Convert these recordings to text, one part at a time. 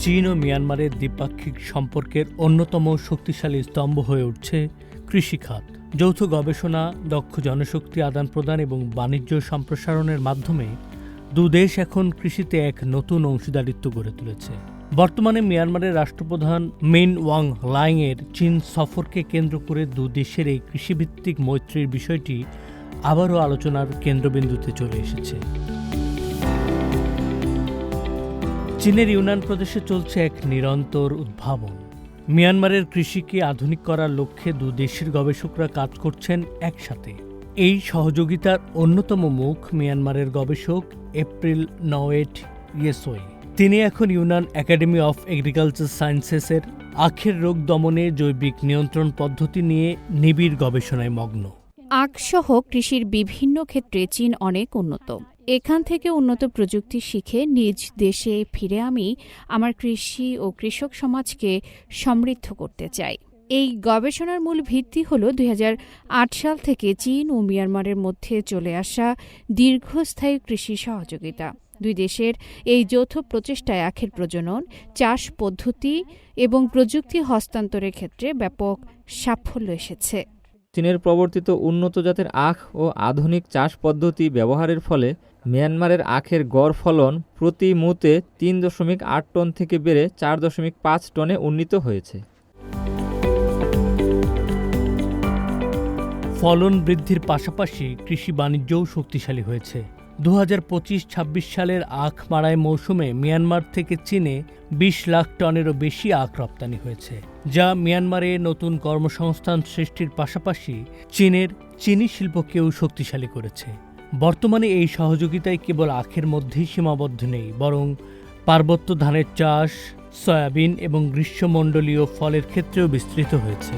চীন ও মিয়ানমারের দ্বিপাক্ষিক সম্পর্কের অন্যতম শক্তিশালী স্তম্ভ হয়ে উঠছে কৃষিখাত। যৌথ গবেষণা, দক্ষ জনশক্তি আদান প্রদান এবং বাণিজ্য সম্প্রসারণের মাধ্যমে দুদেশ এখন কৃষিতে এক নতুন অংশীদারিত্ব গড়ে তুলেছে। বর্তমানে মিয়ানমারের রাষ্ট্রপ্রধান মিন ওয়াং হ্লাইংয়ের চীন সফরকে কেন্দ্র করে দুদেশের এই কৃষিভিত্তিক মৈত্রীর বিষয়টি আবারও আলোচনার কেন্দ্রবিন্দুতে চলে এসেছে। চীনের ইউনান প্রদেশে চলছে এক নিরন্তর উদ্ভাবন। মিয়ানমারের কৃষিকে আধুনিক করার লক্ষ্যে দুদেশের গবেষকরা কাজ করছেন একসাথে। এই সহযোগিতার অন্যতম মুখ মিয়ানমারের গবেষক এপ্রিল নওয়েট ইয়েসোই। তিনি এখন ইউনান একাডেমি অফ এগ্রিকালচার সায়েন্সেসের আখের রোগ দমনে জৈবিক নিয়ন্ত্রণ পদ্ধতি নিয়ে নিবিড় গবেষণায় মগ্ন। আখসহ কৃষির বিভিন্ন ক্ষেত্রে চীন অনেক উন্নত। এখান থেকে উন্নত প্রযুক্তি শিখে নিজ দেশে ফিরে আমি আমার কৃষি ও কৃষক সমাজকে সমৃদ্ধ করতে চাই। এই গবেষণার মূল ভিত্তি হল ২০০৮ সাল থেকে চীন ও মিয়ানমারের মধ্যে চলে আসা দীর্ঘস্থায়ী কৃষি সহযোগিতা। দুই দেশের এই যৌথ প্রচেষ্টায় আখের প্রজনন, চাষ পদ্ধতি এবং প্রযুক্তি হস্তান্তরের ক্ষেত্রে ব্যাপক সাফল্য এসেছে। চীনের প্রবর্তিত উন্নত জাতের আখ ও আধুনিক চাষ পদ্ধতি ব্যবহারের ফলে মিয়ানমারের আখের গড় ফলন প্রতি মুতে ৩.৮ টন থেকে বেড়ে ৪.৫ টনে উন্নীত হয়েছে। ফলন বৃদ্ধির পাশাপাশি কৃষি বাণিজ্যও শক্তিশালী হয়েছে। ২০২৫-২৬ সালের আখ মাড়াই মৌসুমে মিয়ানমার থেকে চীনে ২০ লাখ টনেরও বেশি আখ রপ্তানি হয়েছে, যা মিয়ানমারে নতুন কর্মসংস্থান সৃষ্টির পাশাপাশি চীনের চিনি শিল্পকেও শক্তিশালী করেছে। বর্তমানে এই সহযোগিতায় কেবল আখের মধ্যেই সীমাবদ্ধ নেই, বরং পার্বত্য ধানের চাষ, সয়াবিন এবং গ্রীষ্মমণ্ডলীয় ফলের ক্ষেত্রেও বিস্তৃত হয়েছে।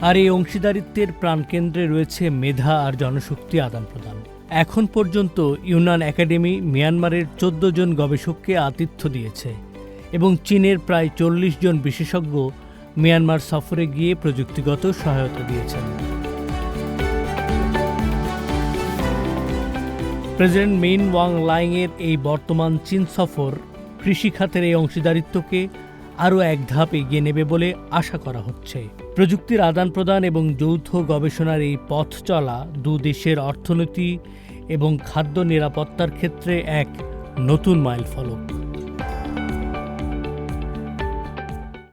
আর এই অংশীদারিত্বের প্রাণকেন্দ্রে রয়েছে মেধা আর জনশক্তি আদান প্রদান। এখন পর্যন্ত ইউনান একাডেমি মিয়ানমারের ১৪ জন গবেষককে আতিথ্য দিয়েছে এবং চীনের প্রায় ৪০ জন বিশেষজ্ঞ মিয়ানমার সফরে গিয়ে প্রযুক্তিগত সহায়তা দিয়েছেন। প্রেসিডেন্ট মিন ওয়াং হ্লাইংয়ের এই বর্তমান চীন সফর কৃষিখাতের এই অংশীদারিত্বকে আরও এক ধাপ এগিয়ে নেবে বলে আশা করা হচ্ছে। প্রযুক্তির আদান প্রদান এবং যৌথ গবেষণার এই পথ চলা দু দেশের অর্থনীতি এবং খাদ্য নিরাপত্তার ক্ষেত্রে এক নতুন মাইলফলক।